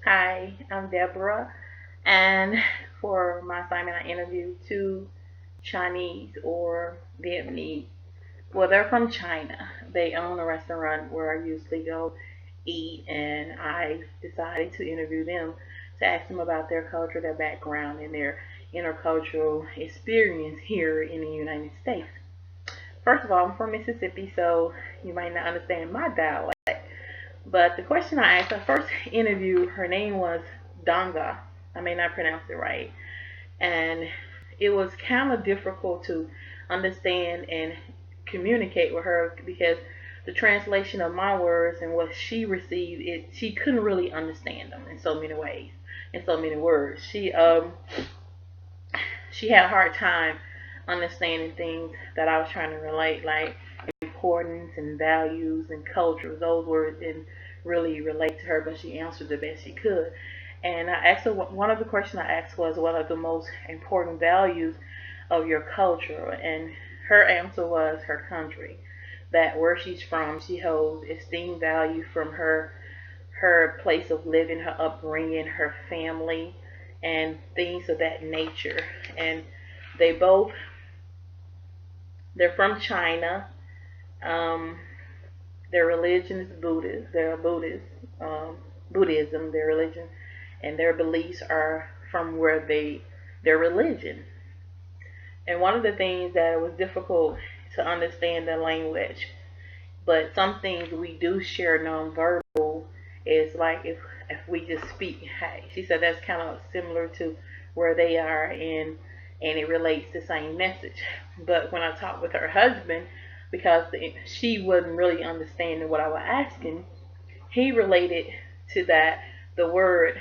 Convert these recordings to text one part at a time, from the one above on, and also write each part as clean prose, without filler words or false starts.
Hi, I'm Deborah, and for my assignment, I interviewed two Chinese or Vietnamese. Well, they're from China. They own a restaurant where I usually go eat, and I decided to interview them to ask them about their culture, their background, and their intercultural experience here in the United States. First of all, I'm from Mississippi, so you might not understand my dialect. But the question I asked, I first interviewed, her name was Donga. I may not pronounce it right. And it was kind of difficult to understand and communicate with her because the translation of my words and what she received, she couldn't really understand them in so many ways, in so many words. She had a hard time understanding things that I was trying to relate, like importance and values and culture. Those words didn't really relate to her, but she answered the best she could. And I asked her, one of the questions I asked was, what are the most important values of your culture? And her answer was her country. That where she's from, she holds esteemed value from her place of living, her upbringing, her family, and things of that nature. And they both, they're from China. Um, their religion is Buddhist. They're Buddhist, Buddhism, their religion, and their beliefs are from their religion. And one of the things that was difficult to understand the language, but some things we do share nonverbal is like if we just speak hey. She said that's kind of similar to where they are and it relates the same message. But when I talked with her husband, because she wasn't really understanding what I was asking, he related to that the word,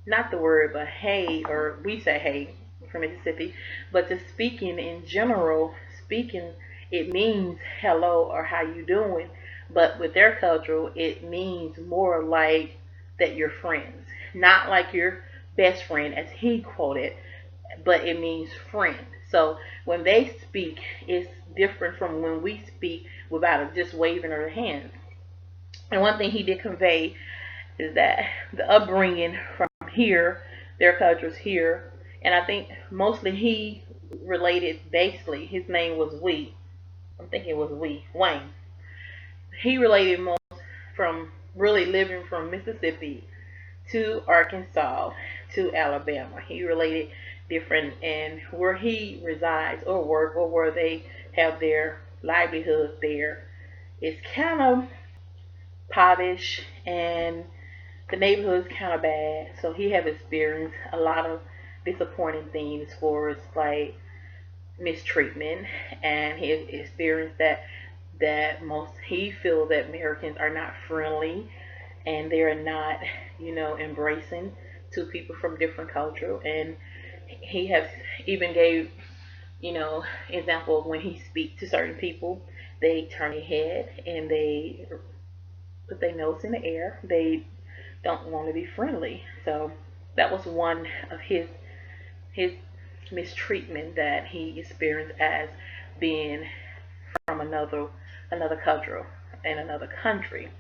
not the word, but hey, or we say hey from Mississippi, but just speaking in general, speaking, it means hello or how you doing. But with their culture, it means more like that you're friends, not like your best friend as he quoted, but it means friend. So when they speak, it's different from when we speak without just waving our hands. And one thing he did convey is that the upbringing from here, their culture's here, and I think mostly he related basically. His name was Wee. I'm thinking it was Wayne. He related most from really living from Mississippi to Arkansas to Alabama. He related different and where he resides or work or where they have their livelihood there. It's kind of pottish and the neighborhood is kind of bad. So he have experienced a lot of disappointing things as far as like mistreatment, and he experienced that most he feels that Americans are not friendly and they're not, embracing to people from different culture. And he has even gave, example of when he speaks to certain people, they turn their head and they put their nose in the air. They don't want to be friendly. So that was one of his mistreatment that he experienced as being from another culture in another country.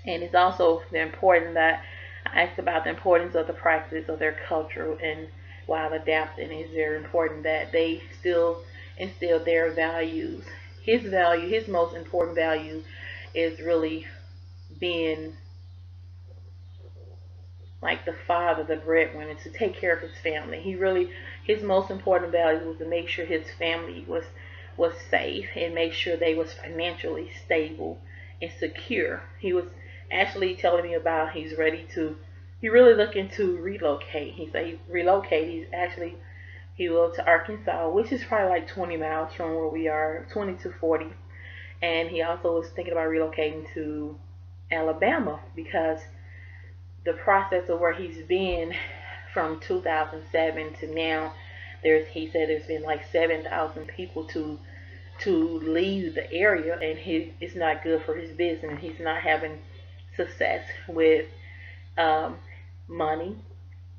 And it's also important that I asked about the importance of the practice of their culture and while adapting, it's very important that they still instill their values. His most important value is really being like the father, the breadwinner, to take care of his family. His most important value was to make sure his family was safe and make sure they was financially stable and secure. He was actually telling me about he really looking to relocate. He said he relocate. He will to Arkansas, which is probably like 20 miles from where we are, 20 to 40. And he also was thinking about relocating to Alabama because the process of where he's been from 2007 to now, he said there's been like 7,000 people to leave the area, and it's not good for his business. He's not having success with um, money,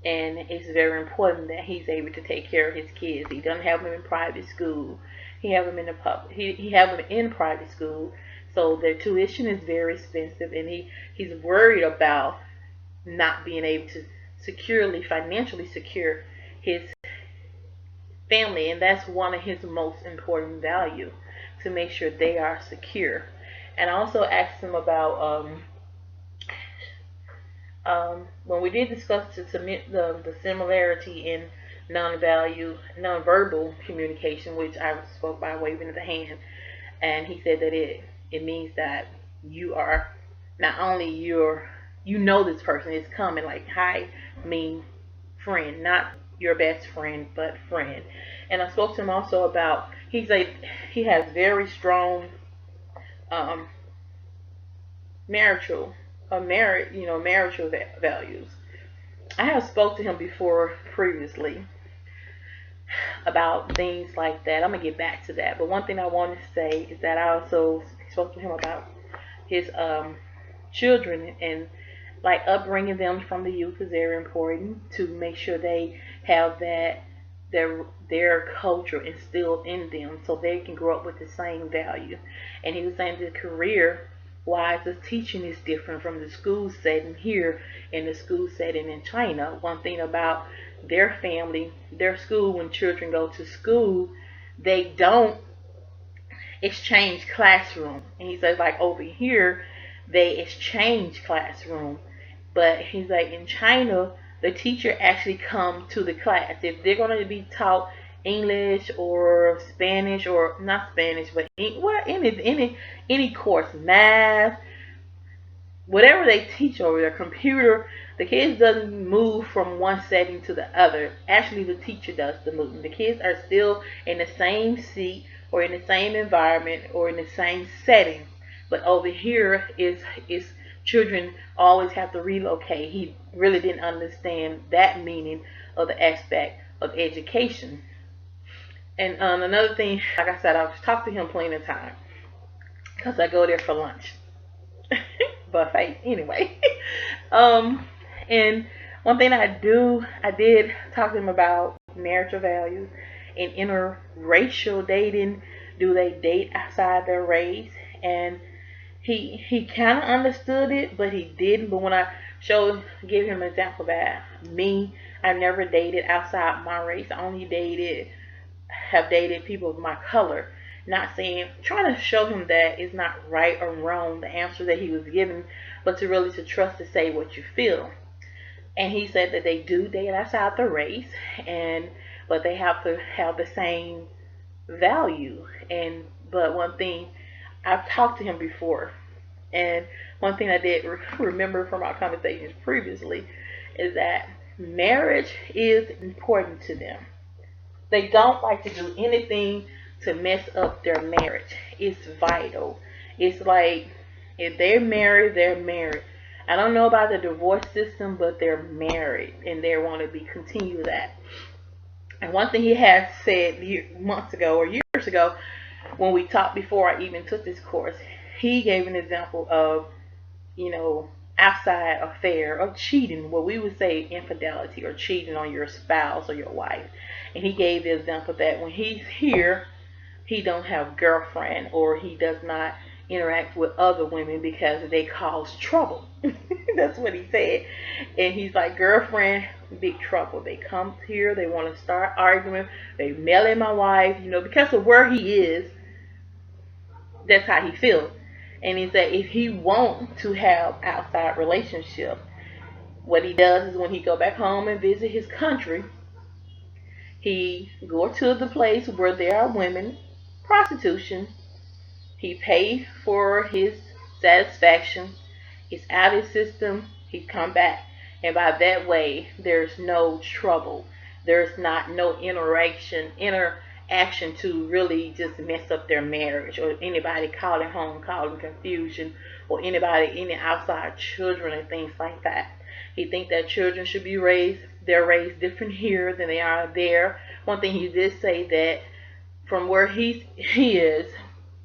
and it's very important that he's able to take care of his kids. He doesn't have them in private school. He have them in the public. He have them in private school, So their tuition is very expensive, and he's worried about not being able to securely financially secure his family, and that's one of his most important value, to make sure they are secure. And I also asked him about when we did discuss to submit the similarity in nonverbal communication, which I spoke by waving of the hand, and he said that it means that you are not only you know this person is coming, like hi mean friend, not your best friend but friend. And I spoke to him also about he has very strong um, marital marital values. I have spoke to him before previously about things like that. I'm gonna get back to that. But one thing I want to say is that I also spoke to him about his children, and like upbringing them from the youth is very important, to make sure they have that their culture instilled in them, so they can grow up with the same value. And he was saying the career wise, the teaching is different from the school setting here and the school setting in China. One thing about their family, their school, when children go to school, they don't exchange classroom. And he says like over here they exchange classroom. But he's like in China the teacher actually come to the class. If they're going to be taught English or Spanish, or not Spanish but any course, math, whatever they teach over their computer, the kids doesn't move from one setting to the other. Actually, the teacher does the moving. The kids are still in the same seat or in the same environment or in the same setting. But over here is children always have to relocate. He really didn't understand that meaning of the aspect of education. And another thing, like I said, I've talked to him plenty of time because I go there for lunch. Buffet anyway. um, and one thing I did talk to him about marital values and interracial dating. Do they date outside their race? And he kind of understood it, but he didn't. But when I gave him an example that me, I never dated outside my race. I only have dated people of my color. Not saying, trying to show him that it's not right or wrong, the answer that he was given, but to trust to say what you feel. And he said that they do date outside the race, and but they have to have the same value. And but one thing, I've talked to him before, and one thing I did remember from our conversations previously is that marriage is important to them. They don't like to do anything to mess up their marriage. It's vital. It's like if they're married, they're married. I don't know about the divorce system, but they're married and they want to be continue that. And one thing he has said months ago or years ago, when we talked before I even took this course, he gave an example of, you know, outside affair of cheating, what we would say infidelity or cheating on your spouse or your wife. And he gave the example that when he's here, he don't have girlfriend, or he does not interact with other women because they cause trouble. That's what he said. And he's like, girlfriend, big trouble. They come here, they want to start arguing, they mail in my wife, because of where he is, that's how he feels. And he said if he want to have outside relationship, what he does is when he go back home and visit his country, he go to the place where there are women, prostitution. He pay for his satisfaction. It's out of his system. He come back, and by that way, there's no trouble. There's not no interaction to really just mess up their marriage, or anybody calling home, causing confusion, or any outside children and things like that. He thinks that children should be they're raised different here than they are there. One thing he did say that from where he is,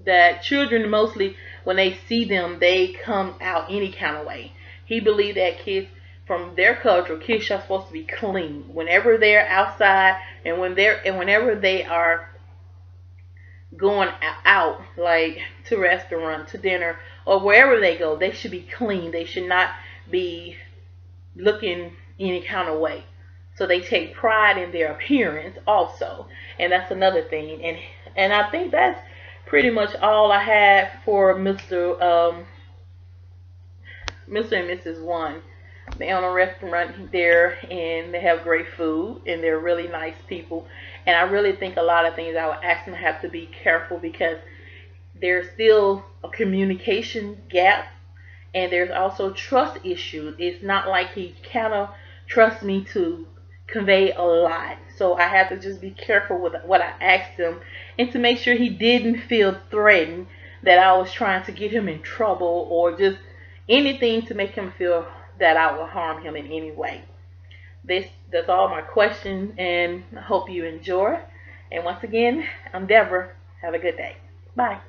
that children mostly, when they see them, they come out any kind of way. He believed that kids from their culture, kids are supposed to be clean whenever they're outside, and whenever they are going out, like to restaurant, to dinner, or wherever they go, they should be clean. They should not be looking any kind of way. So they take pride in their appearance also, and that's another thing. And I think that's pretty much all I have for Mr. and Mrs. One. They own a restaurant there, and they have great food, and they're really nice people. And I really think a lot of things I would ask them have to be careful because there's still a communication gap, and there's also trust issues. It's not like he kind of trusts me to convey a lot. So I have to just be careful with what I asked him, and to make sure he didn't feel threatened that I was trying to get him in trouble or just anything to make him feel that I will harm him in any way. That's all my questions, and I hope you enjoy. And once again, I'm Deborah. Have a good day. Bye.